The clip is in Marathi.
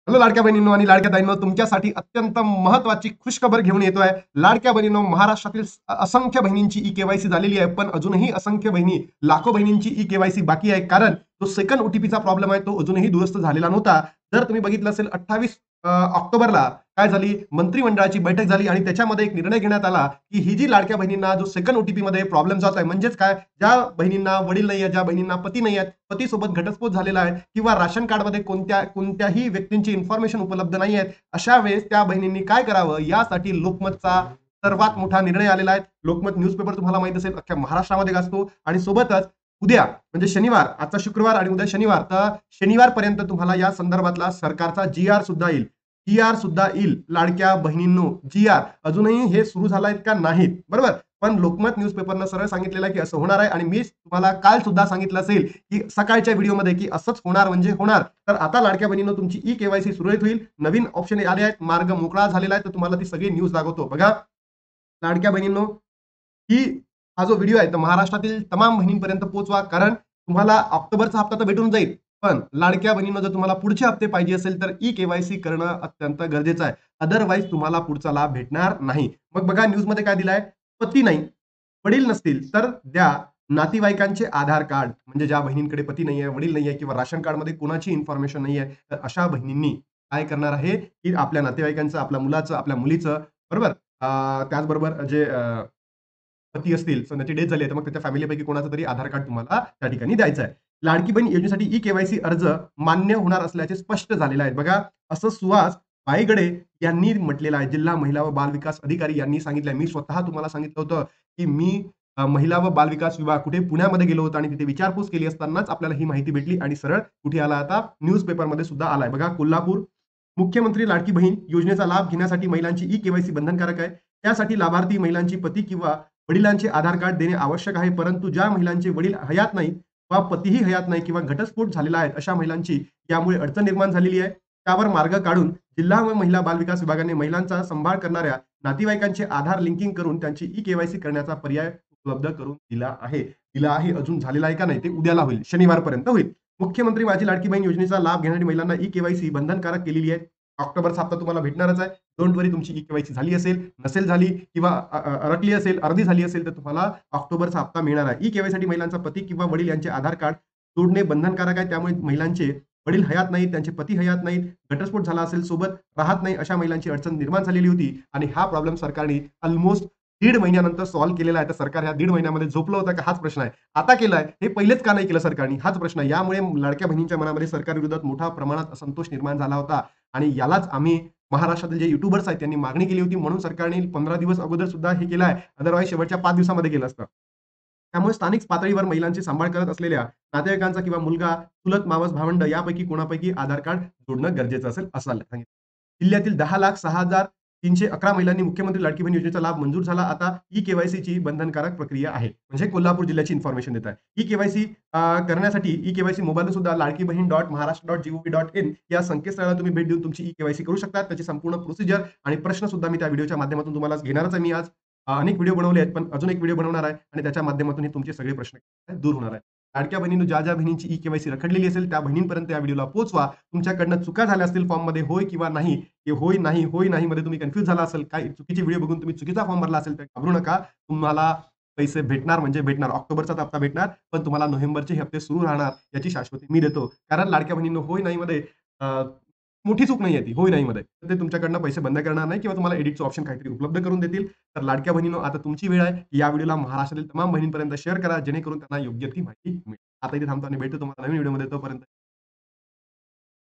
हॅलो लाडक्या बहिणींनो आणि लाडक्या ताईंनो, तुमच्यासाठी अत्यंत महत्त्वाची खुशखबर घेऊन येतोय. लाडक्या बहिणींनो, महाराष्ट्रातील असंख्य बहिणींची ई-केवायसी झालेली आहे, पण अजूनही असंख्य बहिणी, लाखो बहिणींची ई-केवायसी बाकी आहे. कारण तो सेकंड ओटीपीचा प्रॉब्लेम आहे, तो अजूनही दुरुस्त झालेला नव्हता. जर तुम्ही बघितलं असेल 28 ऑक्टोबरला काय झाली, मंत्रिमंडळाची बैठक झाली आणि त्याच्यामध्ये एक निर्णय घेण्यात आला, की ही जी लाडक्या बहिणींना जो सेकंड ओटीपी मध्ये प्रॉब्लेम जात आहे, म्हणजेच काय, ज्या बहिणींना वडील नाही आहेत, ज्या बहिणींना पती नाही आहेत, पतीसोबत घटस्फोट झालेला आहे किंवा राशन कार्डमध्ये कोणत्याही व्यक्तींची इन्फॉर्मेशन उपलब्ध नाही आहेत, अशा वेळेस त्या बहिणींनी काय करावं, यासाठी लोकमतचा सर्वात मोठा निर्णय आलेला आहे. लोकमत न्यूजपेपर तुम्हाला माहित असेल, अख्ख्या महाराष्ट्रामध्ये गाजतो आणि सोबतच उद्या म्हणजे शनिवार, आजचा शुक्रवार आणि उद्या शनिवार, तर शनिवारपर्यंत तुम्हाला या संदर्भातला सरकारचा जी-आर सुद्धा येईल. जी-आर सुद्धा येईल लाडक्या बहिणींनो. जी-आर अजूनही हे सुरू झालाय का नाहीत, बरोबर. पण लोकमत न्यूजपेपरनं सरळ सांगितलेलं आहे की असं होणार आहे आणि मी तुम्हाला काल सुद्धा सांगितलं असेल की सकाळच्या व्हिडिओमध्ये की असंच होणार म्हणजे होणार. तर आता लाडक्या बहिणींनो, तुमची ई-केवायसी सुरळीत होईल. नवीन ऑप्शन आले आहेत, मार्ग मोकळा झालेला आहे. तर तुम्हाला ती सगळी न्यूज दाखवतो. बघा लाडक्या बहिणींनो, ही हा जो व्हिडिओ आहे तो महाराष्ट्रातील तमाम बहिणींपर्यंत पोहोचवा. कारण तुम्हाला ऑक्टोबरचा हप्ता तर भेटून जाईल, पण लाडक्या बहिणींनो, जर तुम्हाला पुढचे हप्ते पाहिजे असेल तर ई-केवायसी करणं अत्यंत गरजेचं आहे. अदरवाईज तुम्हाला पुढचा लाभ भेटणार नाही. मग बघा न्यूजमध्ये काय दिलाय, पती नाही, वडील नसतील तर द्या नातेवाईकांचे आधार कार्ड. म्हणजे ज्या बहिणींकडे पती नाहीये, वडील नाहीये किंवा राशन कार्डमध्ये कोणाची इन्फॉर्मेशन नाहीये, तर अशा बहिणींनी काय करणार आहे, की आपल्या नातेवाईकांचं, आपल्या मुलाचं, आपल्या मुलीचं, बरोबर, त्याचबरोबर जे पती असतील, सो त्याची डेथ झाली आहे, तर मग त्याच्या फॅमिलीपैकी कोणाचं तरी आधार कार्ड तुम्हाला त्या ठिकाणी द्यायचं आहे. लाडकी बहीण योजनेसाठी ई-केवायसी अर्ज मान्य होणार असल्याचे स्पष्ट झालेलं आहे. बघा, असं सुहास भाईगडे यांनी म्हटलेलं आहे. जिल्हा महिला व बाल विकास अधिकारी यांनी सांगितलंय. मी स्वतः तुम्हाला सांगितलं होतं, की मी महिला व बाल विकास विभाग कुठे पुण्यामध्ये गेलो होतो आणि तिथे विचारपूस केली असतानाच आपल्याला ही माहिती भेटली आणि सरळ कुठे आला, आता न्यूजपेपरमध्ये सुद्धा आलाय. बघा, कोल्हापूर, मुख्यमंत्री लाडकी बहीण योजनेचा लाभ घेण्यासाठी महिलांची ई-केवायसी बंधनकारक आहे. त्यासाठी लाभार्थी महिलांची पती किंवा वडिलांचे आधार कार्ड देणे आवश्यक आहे. परंतु ज्या महिलांचे वडील हयात नाहीत वा पतीही हयात नाही किंवा घटस्फोट झालेला आहे, अशा महिलांची यामुळे अडचण निर्माण झालेली आहे. त्यावर मार्ग काढून जिल्हा व महिला बाल विकास विभागाने महिलांचा सांभाळ करणाऱ्या नातेवाईकांचे आधार लिंकिंग करून त्यांची ई-केवायसी करण्याचा पर्याय उपलब्ध करून दिला आहे. अजून झालेला आहे का नाही, ते उद्याला होईल, शनिवारपर्यंत होईल. मुख्यमंत्री माझी लाडकी बहीण योजनेचा लाभ घेणारी महिलांना ई-केवायसी बंधनकारक केलेली आहे. ऑक्टोबरचा हप्ता तुम्हाला भेटणारच आहे. डोंट वरी, तुमची ई-केवायसी झाली असेल, नसेल झाली किंवा अडकली असेल, अर्धी झाली असेल, तर तुम्हाला ऑक्टोबरचा हप्ता मिळणार आहे. ई-केवायसीसाठी महिलांचा पती किंवा वडील यांचे आधार कार्ड जोडणे बंधनकारक आहे. त्यामुळे महिलांचे वडील हयात नाहीत, त्यांचे पती हयात नाहीत, घटस्फोट झाला असेल, सोबत राहत नाही, अशा महिलांची अडचण निर्माण झालेली होती आणि हा प्रॉब्लेम सरकारने ऑलमोस्ट दीड महिन्यानंतर सॉल्व्ह केलेला आहे. तर सरकार ह्या दीड महिन्यामध्ये झोपलं होतं का, हाच प्रश्न आहे. आता केलाय, हे पहिलेच का नाही केलं सरकारने, हाच प्रश्न आहे. यामुळे लाडक्या बहिणींच्या मनामध्ये सरकारविरोधात मोठ्या प्रमाणात असंतोष निर्माण झाला होता आणि यालाच आम्ही महाराष्ट्रातील जे युट्यूबर्स आहेत त्यांनी मागणी केली होती, म्हणून सरकारने 15 दिवस अगोदर सुद्धा हे केलं आहे. अदरवाईज शेवटच्या 5 दिवसामध्ये केलं असतं. त्यामुळे स्थानिक पातळीवर महिलांची सांभाळ करत असलेल्या नातेवाईकांचा किंवा मुलगा, चुलत, मावस, भावंड यापैकी कोणापैकी आधार कार्ड जोडणं गरजेचं असेल, असं सांगितलं. जिल्ह्यातील 10,06,311 महिलांनी मुख्यमंत्री लाडकी बहीण योजनेचा लाभ मंजूर झाला. आता ई-केवायसीची बंधनकारक प्रक्रिया आहे. म्हणजे कोल्हापूर जिल्ह्याची इन्फॉर्मेशन देत आहे. ई-केवायसी करण्यासाठी ई-केवायसी मोबाईलवर सुद्धा लाडकी बहीण .महाराष्ट्र.gov.in या संकेतस्थळाला तुम्ही भेट देऊन तुमची ई-केवायसी करू शकता. त्याची संपूर्ण प्रोसिजर आणि प्रश्न सुद्धा मी त्या व्हिडिओच्या माध्यमातून तुम्हाला घेणारच आहे. मी आज अनेक व्हिडिओ बनवले आहेत, पण अजून एक व्हिडिओ बनवणार आहे आणि त्याच्या माध्यमातून हे तुमचे सगळे प्रश्न दूर होणार आहेत. लाडक्या बहिणींनो, ज्या बहिणींची ई-केवायसी रखडलेली असेल, त्या बहिणींपर्यंत या व्हिडिओला पोहोचवा. तुमच्याकडनं चुका झाल्या असतील फॉर्ममध्ये, होय किंवा नाही, की होय, नाही, होय, नाही मध्ये तुम्ही कन्फ्यूज झाला असेल, काही चुकीचे व्हिडिओ बघून तुम्ही चुकीचा फॉर्म भरला असेल, तर घाबरू नका. तुम्हाला पैसे भेटणार म्हणजे भेटणार. ऑक्टोबरचा हप्ता भेटणार, पण तुम्हाला नोव्हेंबरचे हप्ते सुरू राहणार, याची शाश्वती मी देतो. कारण लाडक्या बहिणींनो, होय, नाही मध्ये मोठी चूक नाहीये ती, होय, नाहीमध्ये. तर ते तुमच्याकडनं पैसे बंद करणार नाही किंवा तुम्हाला एडिटचं ऑप्शन काहीतरी उपलब्ध करून देतील. तर लाडक्या बहिणींनो, आता तुमची वेळ आहे. या व्हिडिओला महाराष्ट्रातील तमाम बहिणींपर्यंत शेअर करा, जेणेकरून त्यांना योग्य ती माहिती मिळेल. आता इथे थांबतो आणि भेटतो तुम्हाला नवीन व्हिडिओमध्ये. तोपर्यंत